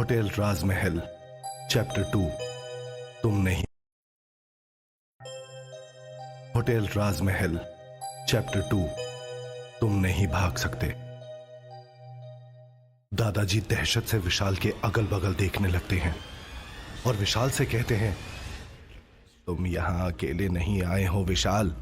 Hotel राजमहल chapter 2 तुम नहीं। Hotel राजमहल chapter 2 तुम नहीं भाग सकते। दादाजी दहशत से विशाल के अगल बगल देखने लगते हैं और विशाल से कहते हैं, तुम यहां अकेले नहीं आए हो विशाल।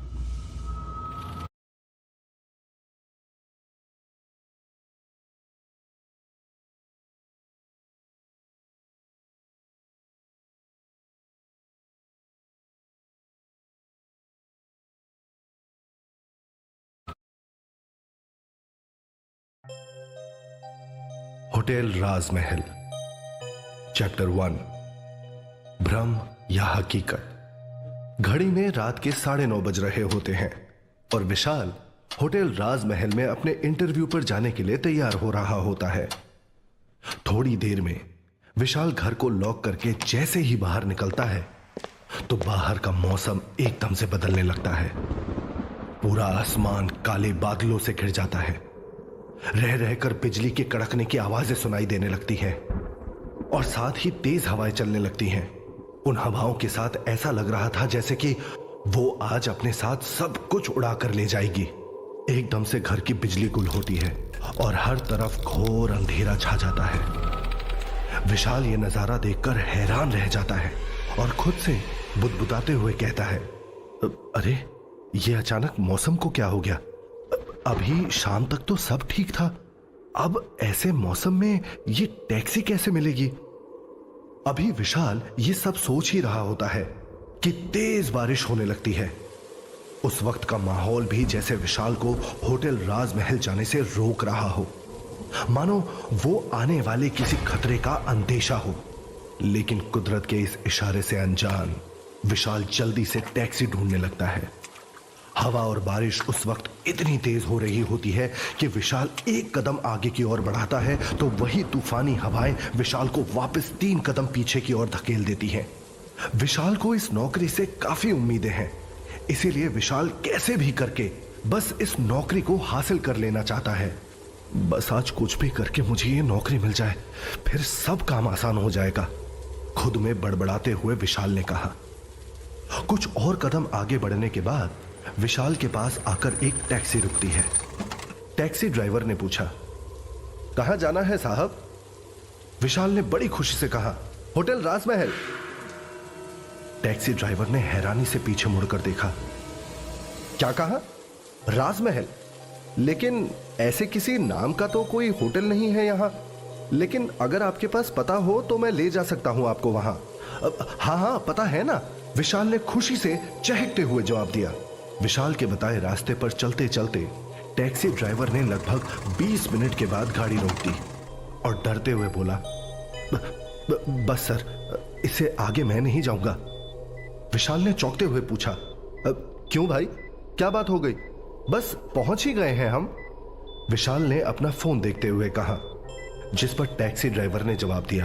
होटल राजमहल चैप्टर 1 भ्रम या हकीकत। घड़ी में रात के 9:30 बज रहे होते हैं और विशाल होटल राजमहल में अपने इंटरव्यू पर जाने के लिए तैयार हो रहा होता है। थोड़ी देर में विशाल घर को लॉक करके जैसे ही बाहर निकलता है तो बाहर का मौसम एकदम से बदलने लगता है। पूरा आसमान काले बादलों से घिर जाता है। रह रहकर बिजली के कड़कने की आवाजें सुनाई देने लगती हैं और साथ ही तेज हवाएं चलने लगती हैं। उन हवाओं के साथ ऐसा लग रहा था जैसे कि वो आज अपने साथ सब कुछ उड़ा कर ले जाएगी। एकदम से घर की बिजली गुल होती है और हर तरफ घोर अंधेरा छा जाता है। विशाल ये नजारा देखकर हैरान रह जाता है और खुद से बुदबुदाते हुए कहता है, अरे ये अचानक मौसम को क्या हो गया? अभी शाम तक तो सब ठीक था, अब ऐसे मौसम में ये टैक्सी कैसे मिलेगी? अभी विशाल ये सब सोच ही रहा होता है कि तेज बारिश होने लगती है। उस वक्त का माहौल भी जैसे विशाल को होटल राजमहल जाने से रोक रहा हो, मानो वो आने वाले किसी खतरे का अंदेशा हो। लेकिन कुदरत के इस इशारे से अनजान विशाल जल्दी से टैक्सी ढूंढने लगता है। हवा और बारिश उस वक्त इतनी तेज हो रही होती है कि विशाल एक कदम आगे की ओर बढ़ाता है तो वही तूफानी हवाएं विशाल को वापस 3 कदम पीछे की ओर धकेल देती हैं। विशाल को इस नौकरी से काफी उम्मीदें हैं, इसीलिए विशाल कैसे भी करके बस इस नौकरी को हासिल कर लेना चाहता है। बस आज कुछ भी करके मुझे ये नौकरी मिल जाए, फिर सब काम आसान हो जाएगा, खुद में बड़बड़ाते हुए विशाल ने कहा। कुछ और कदम आगे बढ़ने के बाद विशाल के पास आकर एक टैक्सी रुकती है। टैक्सी ड्राइवर ने पूछा, कहां जाना है साहब? विशाल ने बड़ी खुशी से कहा, होटल राजमहल। टैक्सी ड्राइवर ने हैरानी से पीछे मुड़कर देखा। क्या कहा? राजमहल? लेकिन ऐसे किसी नाम का तो कोई होटल नहीं है यहां। लेकिन अगर आपके पास पता हो तो मैं ले जा सकता हूं आपको वहां। हाँ हाँ पता है ना, विशाल ने खुशी से चहकते हुए जवाब दिया। विशाल के बताए रास्ते पर चलते चलते टैक्सी ड्राइवर ने लगभग 20 मिनट के बाद गाड़ी रोक दी और डरते हुए बोला, बस सर, इससे आगे मैं नहीं जाऊंगा। विशाल ने चौंकते हुए पूछा, क्यों भाई, क्या बात हो गई? बस पहुंच ही गए हैं हम। विशाल ने अपना फोन देखते हुए कहा, जिस पर टैक्सी ड्राइवर ने जवाब दिया,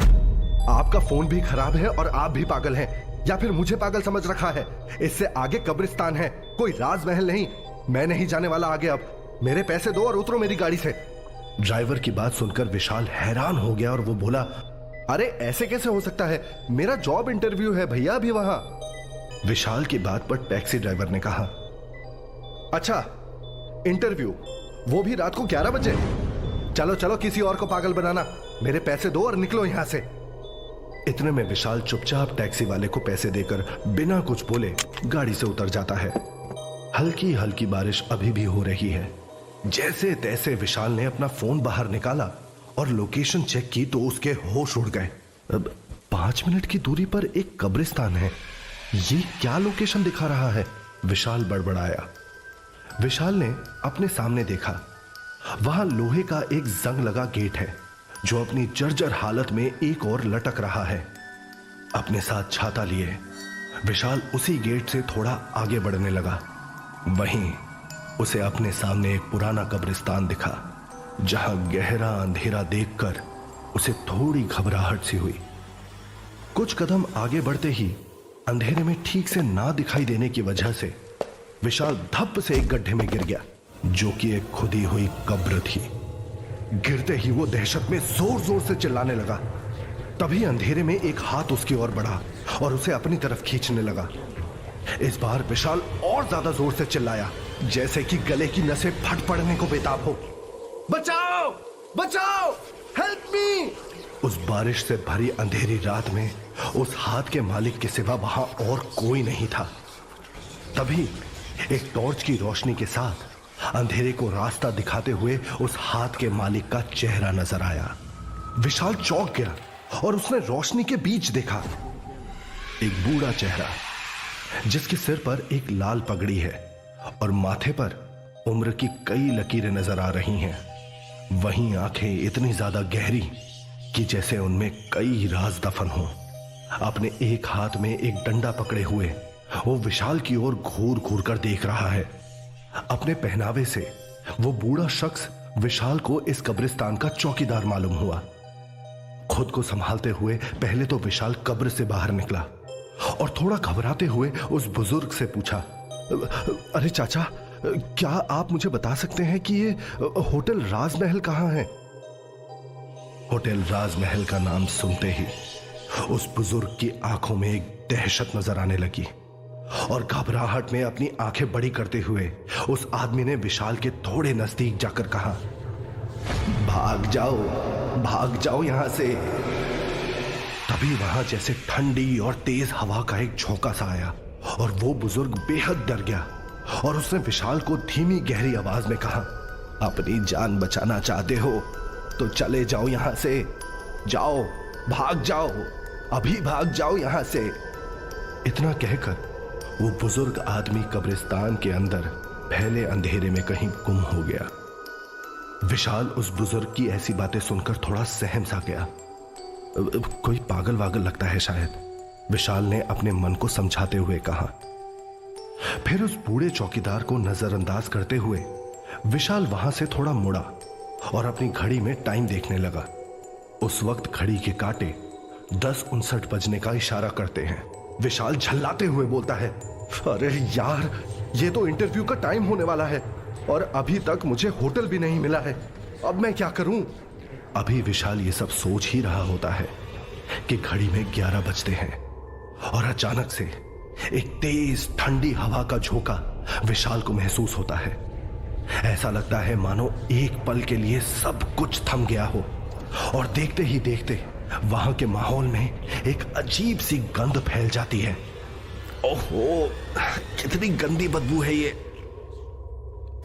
आपका फोन भी खराब है और आप भी पागल हैं, या फिर मुझे पागल समझ रखा है? इससे आगे कब्रिस्तान है, कोई राजमहल नहीं। मैं नहीं जाने वाला आगे, अब मेरे पैसे दो और उतरो मेरी गाड़ी से। ड्राइवर की बात सुनकर विशाल हैरान हो गया और वो बोला, अरे ऐसे कैसे हो सकता है, मेरा जॉब इंटरव्यू है भैया अभी वहां। विशाल की बात पर टैक्सी ड्राइवर ने कहा, अच्छा इंटरव्यू, वो भी रात को 11 बजे? चलो चलो किसी और को पागल बनाना, मेरे पैसे दो और निकलो यहां से। इतने में विशाल चुपचाप टैक्सी वाले को पैसे देकर बिना कुछ बोले गाड़ी से उतर जाता है। हल्की हल्की बारिश अभी भी हो रही है। जैसे तैसे विशाल ने अपना फोन बाहर निकाला और लोकेशन चेक की तो उसके होश उड़ गए। अब 5 मिनट की दूरी पर एक कब्रिस्तान है, ये क्या लोकेशन दिखा रहा है? विशाल बड़बड़ाया। विशाल ने अपने सामने देखा, वहां लोहे का एक जंग लगा गेट है जो अपनी जर्जर हालत में एक और लटक रहा है। अपने साथ छाता लिए विशाल उसी गेट से थोड़ा आगे बढ़ने लगा। वहीं उसे अपने सामने एक पुराना कब्रिस्तान दिखा, जहां गहरा अंधेरा देखकर उसे थोड़ी घबराहट सी हुई। कुछ कदम आगे बढ़ते ही अंधेरे में ठीक से ना दिखाई देने की वजह से विशाल धप से एक गड्ढे में गिर गया, जो कि एक खुदी हुई कब्र थी। गिरते ही वो दहशत में जोर जोर से चिल्लाने लगा, तभी अंधेरे में एक हाथ उसकी ओर बढ़ा और उसे अपनी तरफ खींचने लगा। इस बार विशाल और ज्यादा जोर से चिल्लाया, जैसे कि गले की नसें फट पड़ने को बेताब हो। बचाओ, बचाओ, हेल्प मी। उस बारिश से भरी अंधेरी रात में उस हाथ के मालिक के सिवा वहां और कोई नहीं था। तभी एक टॉर्च की रोशनी के साथ अंधेरे को रास्ता दिखाते हुए उस हाथ के मालिक का चेहरा नजर आया। विशाल चौंक गया और उसने रोशनी के बीच देखा एक बूढ़ा चेहरा, जिसके सिर पर एक लाल पगड़ी है और माथे पर उम्र की कई लकीरें नजर आ रही हैं। वहीं आंखें इतनी ज्यादा गहरी कि जैसे उनमें कई राज दफन हों। अपने एक हाथ में एक डंडा पकड़े हुए वो विशाल की ओर घूर घूर कर देख रहा है। अपने पहनावे से वो बूढ़ा शख्स विशाल को इस कब्रिस्तान का चौकीदार मालूम हुआ। खुद को संभालते हुए पहले तो विशाल कब्र से बाहर निकला और थोड़ा घबराते हुए उस बुजुर्ग से पूछा, अरे चाचा, क्या आप मुझे बता सकते हैं कि ये होटल राजमहल कहां है? होटल राजमहल का नाम सुनते ही उस बुजुर्ग की आंखों में एक दहशत नजर आने लगी और घबराहट में अपनी आंखें बड़ी करते हुए उस आदमी ने विशाल के थोड़े नजदीक जाकर कहा, भाग जाओ यहां से। तभी वहां जैसे ठंडी और तेज हवा का एक झोंका सा आया और वो बुजुर्ग बेहद डर गया और उसने विशाल को धीमी गहरी आवाज में कहा, अपनी जान बचाना चाहते हो तो चले जाओ यहां से, जाओ, भाग जाओ, अभी भाग जाओ यहां से। इतना कहकर वो बुजुर्ग आदमी कब्रिस्तान के अंदर फैले अंधेरे में कहीं गुम हो गया। विशाल उस बुजुर्ग की ऐसी बातें सुनकर थोड़ा सहम सा गया। कोई पागल वागल लगता है शायद, विशाल ने अपने मन को समझाते हुए कहा। फिर उस बूढ़े चौकीदार को नजरअंदाज करते हुए विशाल वहां से थोड़ा मुड़ा और अपनी घड़ी में टाइम देखने लगा। उस वक्त घड़ी के कांटे 10:59 बजने का इशारा करते हैं। विशाल झल्लाते हुए बोलता है, अरे यार, ये तो इंटरव्यू का टाइम होने वाला है और अभी तक मुझे होटल भी नहीं मिला है, अब मैं क्या करूं? अभी विशाल ये सब सोच ही रहा होता है कि घड़ी में 11 बजते हैं और अचानक से एक तेज ठंडी हवा का झोंका विशाल को महसूस होता है। ऐसा लगता है मानो एक पल के लिए सब कुछ थम गया हो और देखते ही देखते वहां के माहौल में एक अजीब सी गंध फैल जाती है। ओहो, कितनी गंदी बदबू है ये।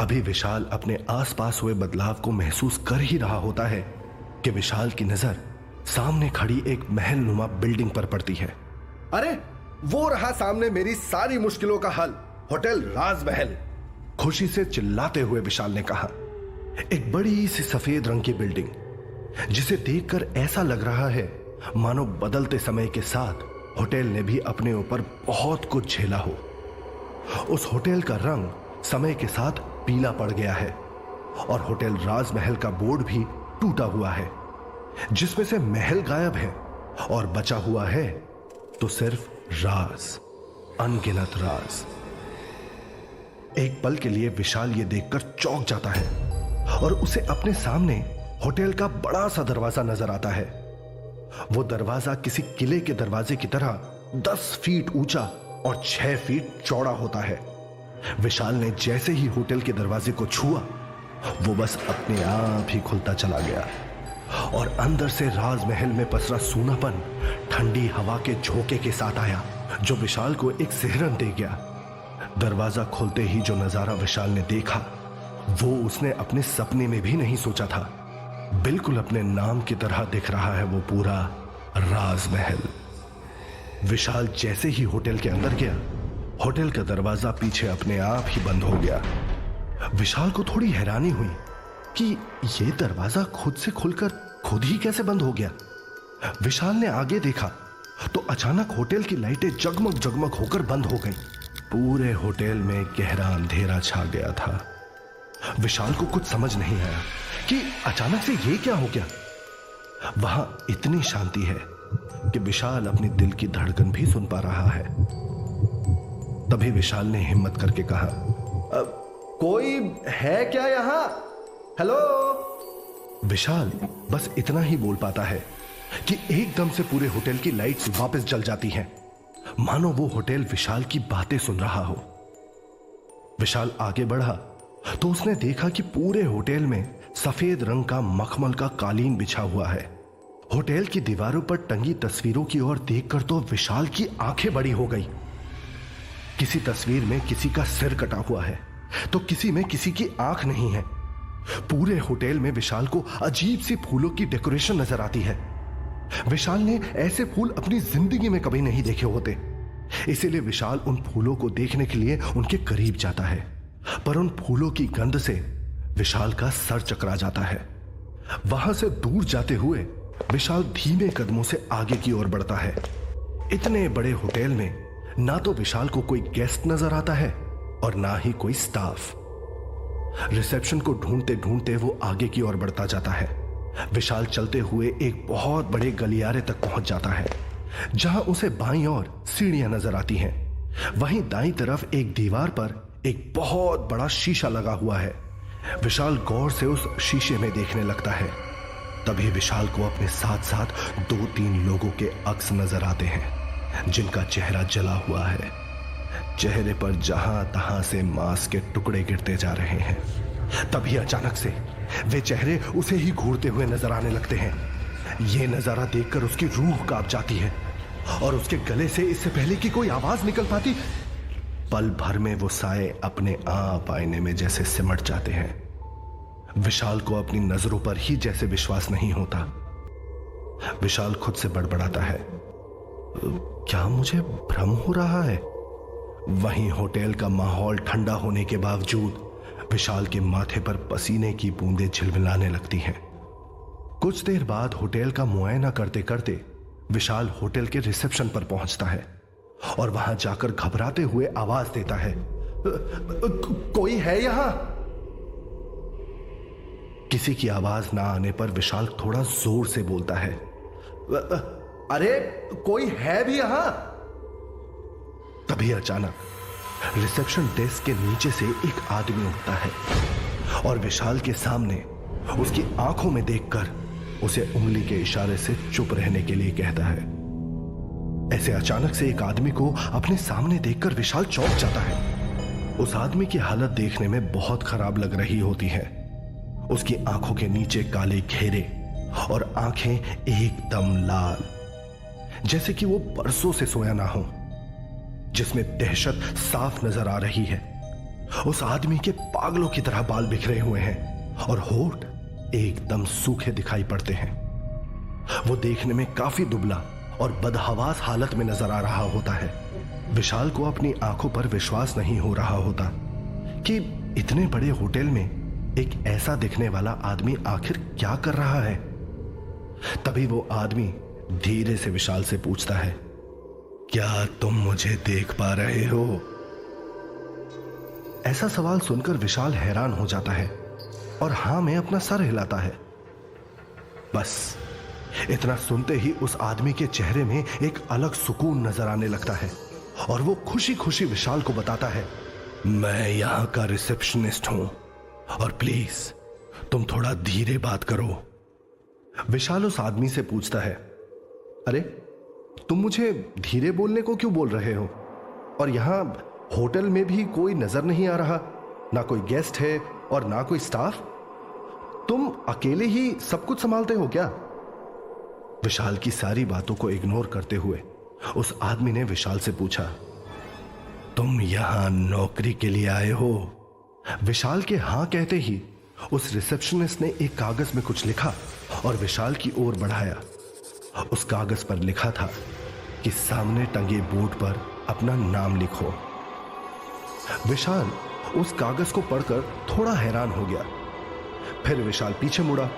अभी विशाल अपने आसपास हुए बदलाव को महसूस कर ही रहा होता है कि विशाल की नजर सामने खड़ी एक महल नुमा बिल्डिंग पर पड़ती है। अरे वो रहा सामने मेरी सारी मुश्किलों का हल, होटल राजमहल। खुशी से चिल्लाते हुए विशाल ने कहा। एक बड़ी सी सफेद रंग की बिल्डिंग, जिसे देखकर ऐसा लग रहा है मानो बदलते समय के साथ होटल ने भी अपने ऊपर बहुत कुछ झेला हो। उस होटल का रंग समय के साथ पीला पड़ गया है और होटल राजमहल का बोर्ड भी टूटा हुआ है, जिसमें से महल गायब है और बचा हुआ है तो सिर्फ राज, अनगिनत राज। एक पल के लिए विशाल ये देखकर चौंक जाता है और उसे अपने सामने होटल का बड़ा सा दरवाजा नजर आता है। वो दरवाजा किसी किले के दरवाजे की तरह 10 फीट ऊंचा और 6 फीट चौड़ा होता है। विशाल ने जैसे ही होटल के दरवाजे को छुआ, वो बस अपने आप ही खुलता चला गया और अंदर से राजमहल में पसरा सूनापन ठंडी हवा के झोंके के साथ आया, जो विशाल को एक सिहरन दे गया। दरवाजा खोलते ही जो नजारा विशाल ने देखा, वो उसने अपने सपने में भी नहीं सोचा था। बिल्कुल अपने नाम की तरह दिख रहा है वो पूरा राजमहल। विशाल जैसे ही होटल के अंदर गया, होटल का दरवाजा पीछे अपने आप ही बंद हो गया। विशाल को थोड़ी हैरानी हुई कि यह दरवाजा खुद से खुलकर खुद ही कैसे बंद हो गया। विशाल ने आगे देखा तो अचानक होटल की लाइटें जगमग जगमग होकर बंद हो गईं। पूरे होटल में गहरा अंधेरा छा गया था। विशाल को कुछ समझ नहीं आया कि अचानक से ये क्या हो गया। वहां इतनी शांति है कि विशाल अपनी दिल की धड़कन भी सुन पा रहा है। तभी विशाल ने हिम्मत करके कहा, कोई है क्या यहां? हेलो। विशाल बस इतना ही बोल पाता है कि एकदम से पूरे होटल की लाइट्स वापस जल जाती हैं, मानो वो होटल विशाल की बातें सुन रहा हो। विशाल आगे बढ़ा तो उसने देखा कि पूरे होटल में सफेद रंग का मखमल का कालीन बिछा हुआ है। होटल की दीवारों पर टंगी तस्वीरों की ओर देखकर तो विशाल की आंखें बड़ी हो गई। किसी तस्वीर में किसी का सिर कटा हुआ है तो किसी में किसी की आंख नहीं है। पूरे होटल में विशाल को अजीब सी फूलों की डेकोरेशन नजर आती है। विशाल ने ऐसे फूल अपनी जिंदगी में कभी नहीं देखे होते, इसीलिए विशाल उन फूलों को देखने के लिए उनके करीब जाता है। पर उन फूलों की गंध से विशाल का सर चकरा जाता है। वहां से दूर जाते हुए विशाल धीमे कदमों से आगे की ओर बढ़ता है। इतने बड़े होटल में ना तो विशाल को कोई गेस्ट नजर आता है और ना ही कोई स्टाफ। रिसेप्शन को ढूंढते ढूंढते वो आगे की ओर बढ़ता जाता है। विशाल चलते हुए एक बहुत बड़े गलियारे तक पहुंच जाता है, जहां उसे बाईं ओर सीढ़ियां नजर आती हैं। वहीं दाईं तरफ एक दीवार पर एक बहुत बड़ा शीशा लगा हुआ है। विशाल गौर से उस शीशे में देखने लगता है। तभी विशाल को अपने साथ साथ 2-3 लोगों के अक्स नजर आते हैं, जिनका चेहरा जला हुआ है। चेहरे पर जहां तहां से मांस के टुकड़े गिरते जा रहे हैं। तभी अचानक से वे चेहरे उसे ही घूरते हुए नजर आने लगते हैं। यह नजारा देखकर उसकी रूह कांप जाती है और उसके गले से इससे पहले कि कोई आवाज निकल पाती, पल भर में वो साए अपने आप आईने में जैसे सिमट जाते हैं। विशाल को अपनी नजरों पर ही जैसे विश्वास नहीं होता। विशाल खुद से बड़बड़ाता है, क्या मुझे भ्रम हो रहा है? वहीं होटल का माहौल ठंडा होने के बावजूद विशाल के माथे पर पसीने की बूंदें झिलमिलाने लगती हैं। कुछ देर बाद होटल का मुआयना करते करते विशाल होटल के रिसेप्शन पर पहुंचता है और वहां जाकर घबराते हुए आवाज देता है, कोई है यहां? किसी की आवाज ना आने पर विशाल थोड़ा जोर से बोलता है, अरे कोई है भी यहां? तभी अचानक रिसेप्शन डेस्क के नीचे से एक आदमी उठता है और विशाल के सामने उसकी आंखों में देखकर उसे उंगली के इशारे से चुप रहने के लिए कहता है। ऐसे अचानक से एक आदमी को अपने सामने देखकर विशाल चौंक जाता है। उस आदमी की हालत देखने में बहुत खराब लग रही होती है। उसकी आंखों के नीचे काले घेरे और आंखें एकदम लाल, जैसे कि वो बरसों से सोया ना हो, जिसमें दहशत साफ नजर आ रही है। उस आदमी के पागलों की तरह बाल बिखरे हुए हैं और होठ एकदम सूखे दिखाई पड़ते हैं। वो देखने में काफी दुबला और बदहवास हालत में नजर आ रहा होता है। विशाल को अपनी आंखों पर विश्वास नहीं हो रहा होता कि इतने बड़े होटल में एक ऐसा दिखने वाला आदमी आखिर क्या कर रहा है। तभी वो आदमी धीरे से विशाल से पूछता है, क्या तुम मुझे देख पा रहे हो? ऐसा सवाल सुनकर विशाल हैरान हो जाता है और हां में अपना सर हिलाता है। बस इतना सुनते ही उस आदमी के चेहरे में एक अलग सुकून नजर आने लगता है और वो खुशी खुशी विशाल को बताता है, मैं यहां का रिसेप्शनिस्ट हूं और प्लीज तुम थोड़ा धीरे बात करो। विशाल उस आदमी से पूछता है, अरे तुम मुझे धीरे बोलने को क्यों बोल रहे हो? और यहां होटल में भी कोई नजर नहीं आ रहा, ना कोई गेस्ट है और ना कोई स्टाफ। तुम अकेले ही सब कुछ संभालते हो क्या? विशाल की सारी बातों को इग्नोर करते हुए उस आदमी ने विशाल से पूछा, तुम यहां नौकरी के लिए आए हो? विशाल के हां कहते ही उस रिसेप्शनिस्ट ने एक कागज में कुछ लिखा और विशाल की ओर बढ़ाया। उस कागज पर लिखा था कि सामने टंगे बोर्ड पर अपना नाम लिखो। विशाल उस कागज को पढ़कर थोड़ा हैरान हो गया। फिर विशाल पीछे मुड़ा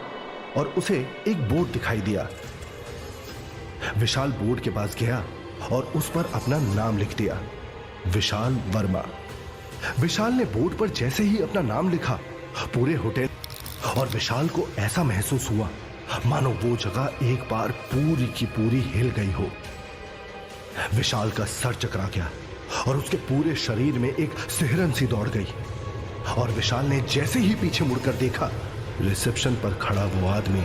और उसे एक बोर्ड दिखाई दिया। विशाल बोर्ड के पास गया और उस पर अपना नाम लिख दिया, विशाल वर्मा। विशाल ने बोर्ड पर जैसे ही अपना नाम लिखा, पूरे होटल और विशाल को ऐसा महसूस हुआ मानो वो जगह एक बार पूरी की पूरी हिल गई हो। विशाल का सर चकरा गया और उसके पूरे शरीर में एक सिहरन सी दौड़ गई और विशाल ने जैसे ही पीछे मुड़कर देखा, रिसेप्शन पर खड़ा वो आदमी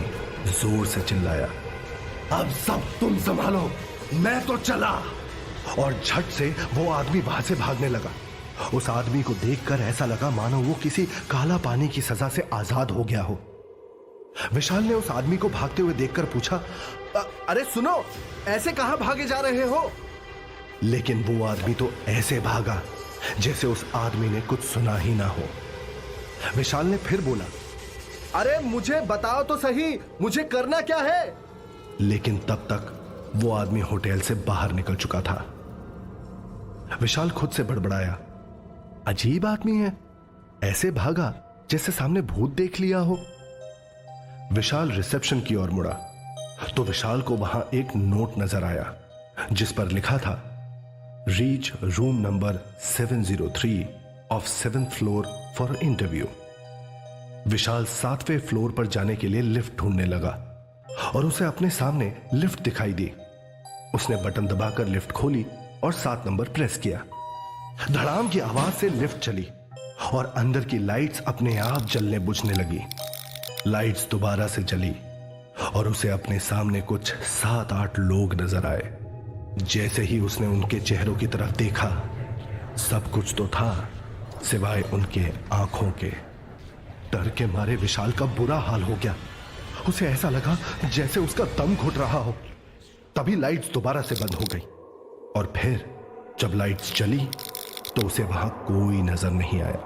जोर से चिल्लाया, अब सब तुम संभालो, मैं तो चला। और झट से वो आदमी वहां से भागने लगा। उस आदमी को देखकर ऐसा लगा मानो वो किसी काला पानी की सजा से आजाद हो गया हो। विशाल ने उस आदमी को भागते हुए देखकर पूछा, अरे सुनो, ऐसे कहां भागे जा रहे हो? लेकिन वो आदमी तो ऐसे भागा जैसे उस आदमी ने कुछ सुना ही ना हो। विशाल ने फिर बोला, अरे मुझे बताओ तो सही, मुझे करना क्या है? लेकिन तब तक वो आदमी होटल से बाहर निकल चुका था। विशाल खुद से बड़बड़ाया, अजीब आदमी है, ऐसे भागा जैसे सामने भूत देख लिया हो। विशाल रिसेप्शन की ओर मुड़ा तो विशाल को वहां एक नोट नजर आया जिस पर लिखा था, reach room number 703 of 7th floor for interview. Vishal 7वें फ्लोर पर जाने के लिए लिफ्ट ढूंढने लगा और उसे अपने सामने लिफ्ट दिखाई दी। उसने बटन दबाकर लिफ्ट खोली और 7 नंबर प्रेस किया। धड़ाम की आवाज से लिफ्ट चली और अंदर की लाइट्स अपने आप जलने बुझने लगी। लाइट्स दोबारा से जली और उसे अपने सामने कुछ 7-8 लोग नजर आए। जैसे ही उसने उनके चेहरों की तरफ देखा, सब कुछ तो था सिवाय उनके आंखों के। डर के मारे विशाल का बुरा हाल हो गया। उसे ऐसा लगा जैसे उसका दम घुट रहा हो। तभी लाइट्स दोबारा से बंद हो गई और फिर जब लाइट्स जली तो उसे वहां कोई नजर नहीं आया।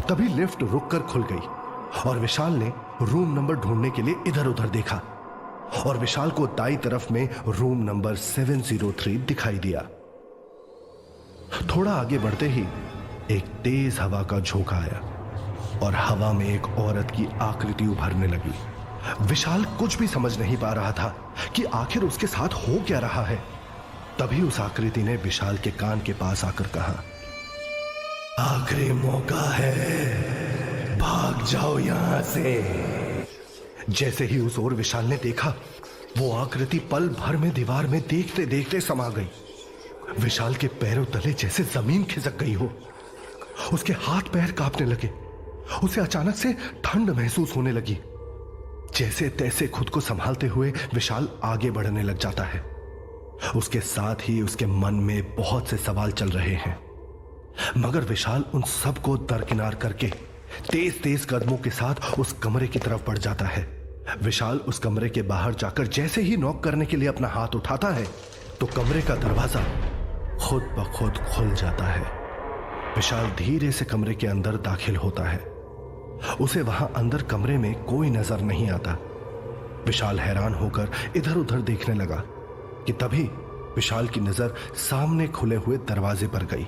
तभी लिफ्ट रुककर खुल गई और विशाल ने रूम नंबर ढूंढने के लिए इधर उधर देखा और विशाल को दाईं तरफ में रूम नंबर 703 दिखाई दिया। थोड़ा आगे बढ़ते ही एक तेज हवा का झोंका आया और हवा में एक औरत की आकृति उभरने लगी। विशाल कुछ भी समझ नहीं पा रहा था कि आखिर उसके साथ हो क्या रहा है। तभी उस आकृति ने विशाल के कान के पास आकर कहा, आखिरी मौका है, भाग जाओ यहां से। जैसे ही उस ओर विशाल ने देखा, वो आकृति पल भर में दीवार में देखते देखते समा गई। विशाल के पैरों तले जैसे जमीन खिसक गई हो। उसके हाथ पैर कांपने लगे। उसे अचानक से ठंड महसूस होने लगी। जैसे तैसे खुद को संभालते हुए विशाल आगे बढ़ने लग जाता है। उसके साथ ही उसके मन में बहुत से सवाल चल रहे हैं, मगर विशाल उन सबको दरकिनार करके तेज तेज कदमों के साथ उस कमरे की तरफ बढ़ जाता है। विशाल उस कमरे के बाहर जाकर जैसे ही नॉक करने के लिए अपना हाथ उठाता है तो कमरे का दरवाजा खुद ब खुद खुल जाता है। विशाल धीरे से कमरे के अंदर दाखिल होता है। उसे वहां अंदर कमरे में कोई नजर नहीं आता। विशाल हैरान होकर इधर उधर देखने लगा कि तभी विशाल की नजर सामने खुले हुए दरवाजे पर गई,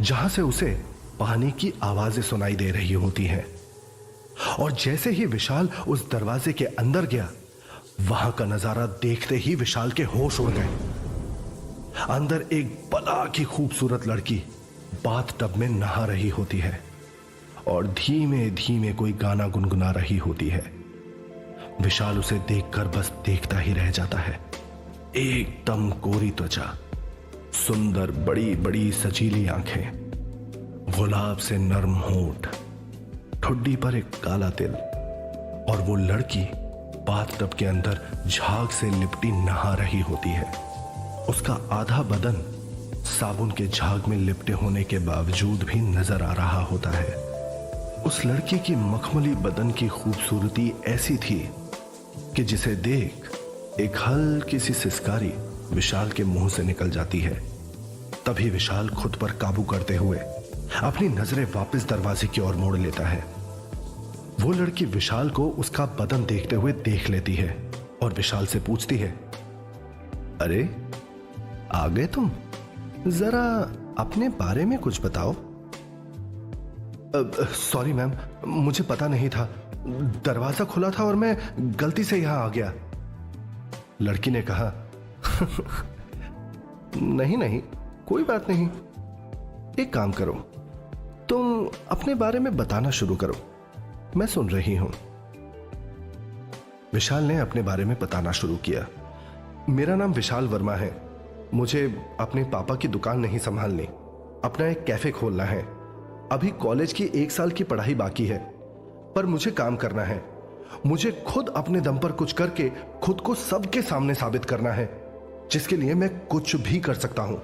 जहां से उसे पानी की आवाजें सुनाई दे रही होती हैं। और जैसे ही विशाल उस दरवाजे के अंदर गया, वहां का नजारा देखते ही विशाल के होश उड़ गए। अंदर एक बला की खूबसूरत लड़की बाथ टब में नहा रही होती है और धीमे धीमे कोई गाना गुनगुना रही होती है। विशाल उसे देखकर बस देखता ही रह जाता है। एकदम कोरी त्वचा, सुंदर बड़ी बड़ी सजीली आंखें, गुलाब से नरम होंठ, ठुड्डी पर एक काला तिल, और वो लड़की बाथ टब के अंदर झाग से लिपटी नहा रही होती है। उसका आधा बदन साबुन के झाग में लिपटे होने के बावजूद भी नजर आ रहा होता है। उस लड़की की मखमली बदन की खूबसूरती ऐसी थी कि जिसे देख एक हल्की सी सिसकारी विशाल के मुंह से निकल जाती है। तभी विशाल खुद पर काबू करते हुए अपनी नजरें वापस दरवाजे की ओर मोड़ लेता है। वो लड़की विशाल को उसका बदन देखते हुए देख लेती है और विशाल से पूछती है, अरे आ गए तुम, जरा अपने बारे में कुछ बताओ। सॉरी मैम, मुझे पता नहीं था, दरवाजा खुला था और मैं गलती से यहां आ गया। लड़की ने कहा, नहीं नहीं, कोई बात नहीं, एक काम करो, तुम अपने बारे में बताना शुरू करो, मैं सुन रही हूं। विशाल ने अपने बारे में बताना शुरू किया। मेरा नाम विशाल वर्मा है। मुझे अपने पापा की दुकान नहीं संभालनी, अपना एक कैफे खोलना है। अभी कॉलेज की 1 साल की पढ़ाई बाकी है, पर मुझे काम करना है। मुझे खुद अपने दम पर कुछ करके खुद को सबके सामने साबित करना है, जिसके लिए मैं कुछ भी कर सकता हूं।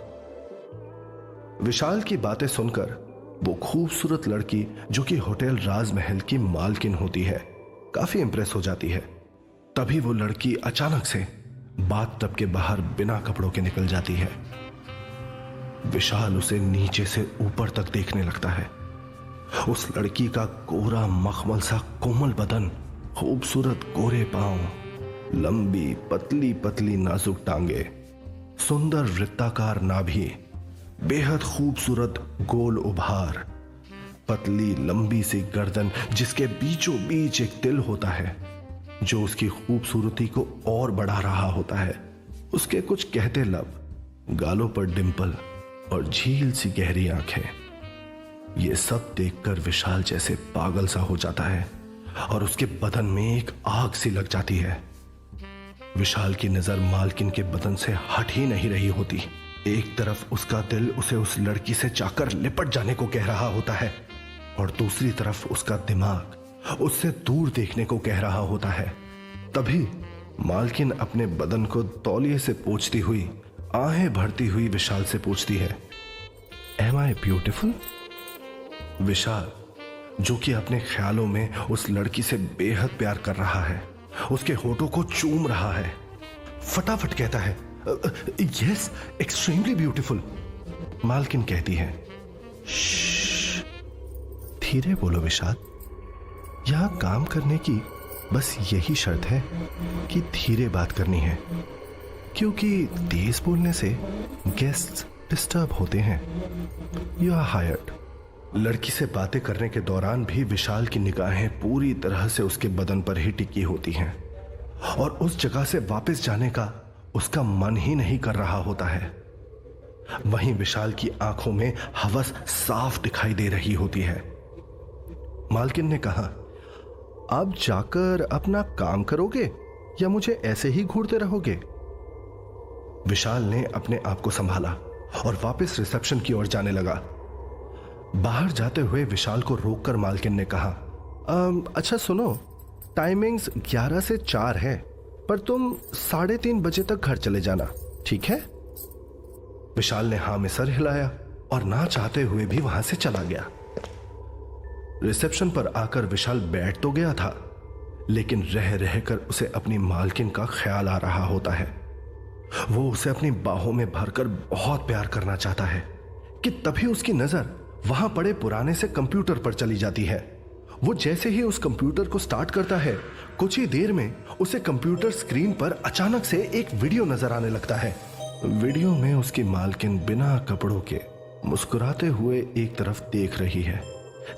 विशाल की बातें सुनकर वो खूबसूरत लड़की जो कि होटल राजमहल की मालकिन होती है, काफी इंप्रेस हो जाती है। तभी वो लड़की अचानक से बाथटब के बाहर बिना कपड़ों के निकल जाती है। विशाल उसे नीचे से ऊपर तक देखने लगता है। उस लड़की का गोरा मखमल सा कोमल बदन, खूबसूरत गोरे पांव, लंबी पतली पतली नाजुक टांगे, सुंदर वृत्ताकार नाभि, बेहद खूबसूरत गोल उभार, पतली लंबी सी गर्दन जिसके बीचों बीच एक तिल होता है जो उसकी खूबसूरती को और बढ़ा रहा होता है, उसके कुछ कहते लब, गालों पर डिंपल और झील सी गहरी आंखें। ये सब देखकर विशाल जैसे पागल सा हो जाता है और उसके बदन में एक आग सी लग जाती है। विशाल की नजर मालकिन के बदन से हट ही नहीं रही होती। एक तरफ उसका दिल उसे उस लड़की से जाकर लिपट जाने को कह रहा होता है और दूसरी तरफ उसका दिमाग उससे दूर देखने को कह रहा होता है। तभी मालकिन अपने बदन को तौलिए से पोंछती हुई, आहें भरती हुई विशाल से पूछती है, एम आई ब्यूटिफुल? विशाल, जो कि अपने ख्यालों में उस लड़की से बेहद प्यार कर रहा है, उसके होठों को चूम रहा है, फटाफट कहता है, यस, एक्सट्रीमली ब्यूटिफुल। मालकिन कहती है, श्श, धीरे बोलो विशाल, यहां काम करने की बस यही शर्त है कि धीरे बात करनी है, क्योंकि तेज बोलने से गेस्ट्स डिस्टर्ब होते हैं। You are hired. लड़की से बातें करने के दौरान भी विशाल की निगाहें पूरी तरह से उसके बदन पर ही टिकी होती हैं और उस जगह से वापस जाने का उसका मन ही नहीं कर रहा होता है। वहीं विशाल की आंखों में हवस साफ दिखाई दे रही होती है। मालकिन ने कहा, आप जाकर अपना काम करोगे या मुझे ऐसे ही घूरते रहोगे? विशाल ने अपने आप को संभाला और वापस रिसेप्शन की ओर जाने लगा। बाहर जाते हुए विशाल को रोककर मालकिन ने कहा, अच्छा सुनो, टाइमिंग्स 11 से 4 है, पर तुम 3:30 बजे तक घर चले जाना, ठीक है? विशाल ने हां में सर हिलाया और ना चाहते हुए भी वहां से चला गया। रिसेप्शन पर आकर विशाल बैठ तो गया था, लेकिन रह रहकर उसे अपनी मालकिन का ख्याल आ रहा होता है। वो उसे अपनी बाहों में भरकर बहुत प्यार करना चाहता है कि तभी उसकी नजर वहां पड़े पुराने से कंप्यूटर पर चली जाती है। वो जैसे ही उस कंप्यूटर को स्टार्ट करता है, कुछ ही देर में उसे कंप्यूटर स्क्रीन पर अचानक से एक वीडियो नजर आने लगता है। वीडियो में उसकी मालकिन बिना कपड़ों के मुस्कुराते हुए एक तरफ देख रही है।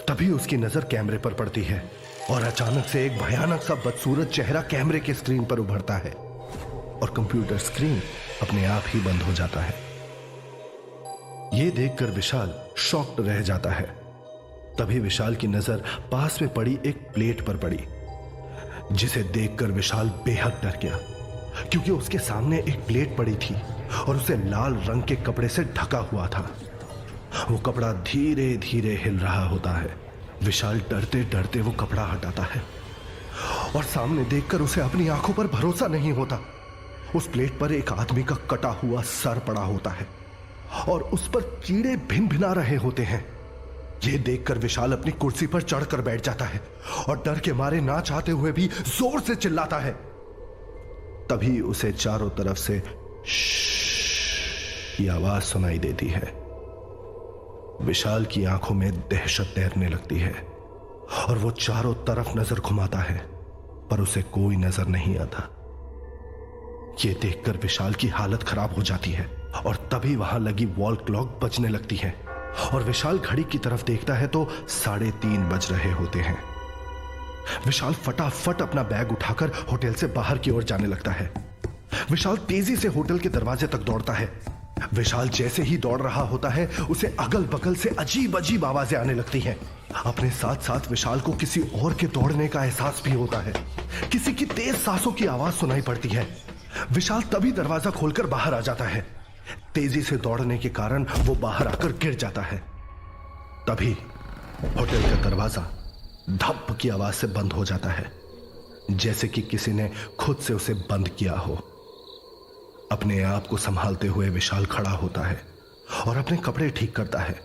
तभी उसकी नजर कैमरे पर पड़ती है और अचानक से एक भयानक सा बदसूरत चेहरा कैमरे के स्क्रीन पर उभरता है और कंप्यूटर स्क्रीन अपने आप ही बंद हो जाता है। यह देखकर विशाल शॉक्ड रह जाता है। तभी विशाल की नजर पास में पड़ी एक प्लेट पर पड़ी, जिसे देखकर विशाल बेहद डर गया, क्योंकि उसके सामने एक प्लेट पड़ी थी और उसे लाल रंग के कपड़े से ढका हुआ था। वो कपड़ा धीरे धीरे हिल रहा होता है। विशाल डरते डरते वो कपड़ा हटाता है और सामने देखकर उसे अपनी आंखों पर भरोसा नहीं होता। उस प्लेट पर एक आदमी का कटा हुआ सर पड़ा होता है और उस पर कीड़े भिन भिना रहे होते हैं। यह देखकर विशाल अपनी कुर्सी पर चढ़कर बैठ जाता है और डर के मारे ना चाहते हुए भी जोर से चिल्लाता है। तभी उसे चारों तरफ से श्श की आवाज सुनाई देती है। विशाल की आंखों में दहशत तैरने लगती है और वो चारों तरफ नजर घुमाता है, पर उसे कोई नजर नहीं आता। यह देखकर विशाल की हालत खराब हो जाती है और तभी वहां लगी वॉल क्लॉक बजने लगती है और विशाल घड़ी की तरफ देखता है तो 3:30 बज रहे होते हैं। विशाल फटाफट अपना बैग उठाकर होटल से बाहर की ओर जाने लगता है। विशाल तेजी से होटल के दरवाजे तक दौड़ता है। विशाल जैसे ही दौड़ रहा होता है, उसे अगल बगल से अजीब अजीब आवाजें आने लगती हैं। अपने साथ साथ विशाल को किसी और के दौड़ने का एहसास भी होता है। किसी की तेज सांसों की आवाज सुनाई पड़ती है। विशाल तभी दरवाजा खोलकर बाहर आ जाता है। तेजी से दौड़ने के कारण वो बाहर आकर गिर जाता है। तभी होटल का दरवाजा धप की आवाज से बंद हो जाता है। जैसे कि किसी ने खुद से उसे बंद किया हो। अपने आप को संभालते हुए विशाल खड़ा होता है और अपने कपड़े ठीक करता है।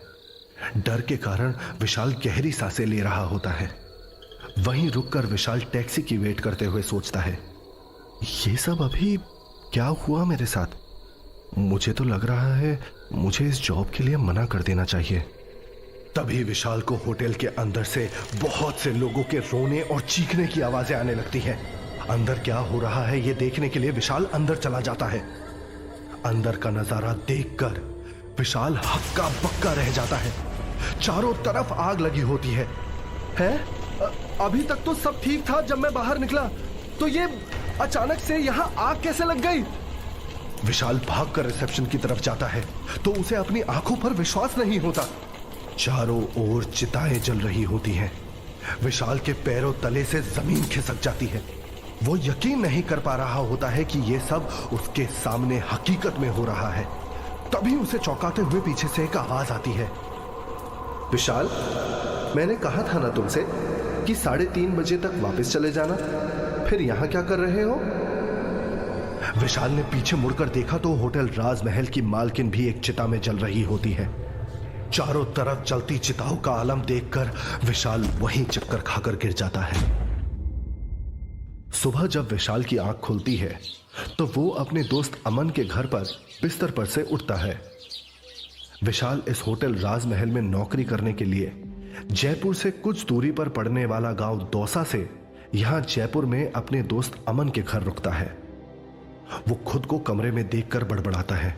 डर के कारण विशाल गहरी सांसें ले रहा होता है। वहीं रुककर विशाल टैक्सी की वेट करते हुए सोचता है, ये सब अभी क्या हुआ मेरे साथ? मुझे तो लग रहा है मुझे इस जॉब के लिए मना कर देना चाहिए। तभी विशाल को होटल के अंदर से बहुत से लोगों के रोने और चीखने की आवाजें आने लगती हैं। अंदर क्या हो रहा है यह देखने के लिए विशाल अंदर चला जाता है। अंदर का नजारा देखकर विशाल हक्का बक्का रह जाता है। चारों तरफ आग लगी होती है। अभी तक तो सब ठीक था, जब मैं बाहर निकला तो ये अचानक से यहां आग कैसे लग गई? विशाल भागकर रिसेप्शन की तरफ जाता है तो उसे अपनी आंखों पर विश्वास नहीं होता। चारों ओर चिताएं जल रही होती हैं। विशाल के पैरों तले से जमीन खिसक जाती है। वो यकीन नहीं कर पा रहा होता है कि ये सब उसके सामने हकीकत में हो रहा है। तभी उसे चौंकाते हुए पीछे से एक आवाज आती है, विशाल, मैंने कहा था ना तुमसे कि 3:30 बजे तक वापस चले जाना, फिर यहां क्या कर रहे हो? विशाल ने पीछे मुड़कर देखा तो होटल राजमहल की मालकिन भी एक चिता में जल रही होती है। चारों तरफ जलती चिताओं का आलम देखकर विशाल वहीं चक्कर खाकर गिर जाता है। सुबह जब विशाल की आंख खुलती है तो वो अपने दोस्त अमन के घर पर बिस्तर पर से उठता है। विशाल इस होटल राजमहल में नौकरी करने के लिए जयपुर से कुछ दूरी पर पड़ने वाला गांव दौसा से यहां जयपुर में अपने दोस्त अमन के घर रुकता है। वो खुद को कमरे में देखकर बड़बड़ाता है,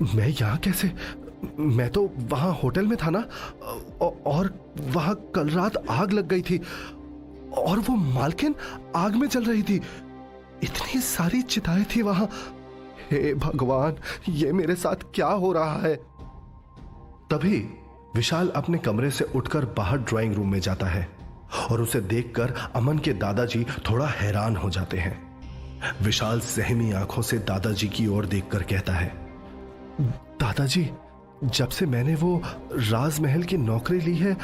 मैं यहां कैसे? मैं तो वहां होटल में था ना, और वहां कल रात आग लग गई थी और वो मालकिन आग में जल रही थी। इतनी सारी चिताएं थी वहां। हे भगवान, ये मेरे साथ क्या हो रहा है? तभी विशाल अपने कमरे से उठकर बाहर ड्राइंग रूम में जाता है और उसे देखकर अमन के दादाजी थोड़ा हैरान हो जाते हैं। विशाल सहमी आंखों से दादाजी की ओर देखकर कहता है, दादाजी, जब से मैंने वो राजमहल की नौकरी ली है,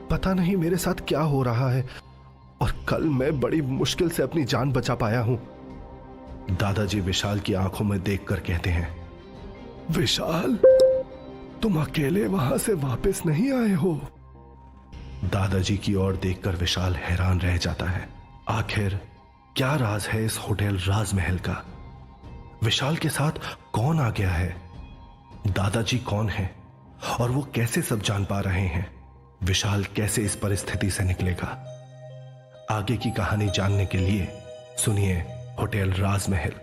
पता नहीं मेरे साथ क्या हो रहा है, और कल मैं बड़ी मुश्किल से अपनी जान बचा पाया हूं। दादाजी विशाल की आंखों में देखकर कहते हैं, विशाल, तुम अकेले वहां से वापस नहीं आए हो? दादाजी की ओर देखकर विशाल हैरान रह जाता है। आखिर क्या राज है इस होटल राजमहल का? विशाल के साथ कौन आ गया है? दादाजी कौन है और वो कैसे सब जान पा रहे हैं? विशाल कैसे इस परिस्थिति से निकलेगा? आगे की कहानी जानने के लिए सुनिए होटल राजमहल।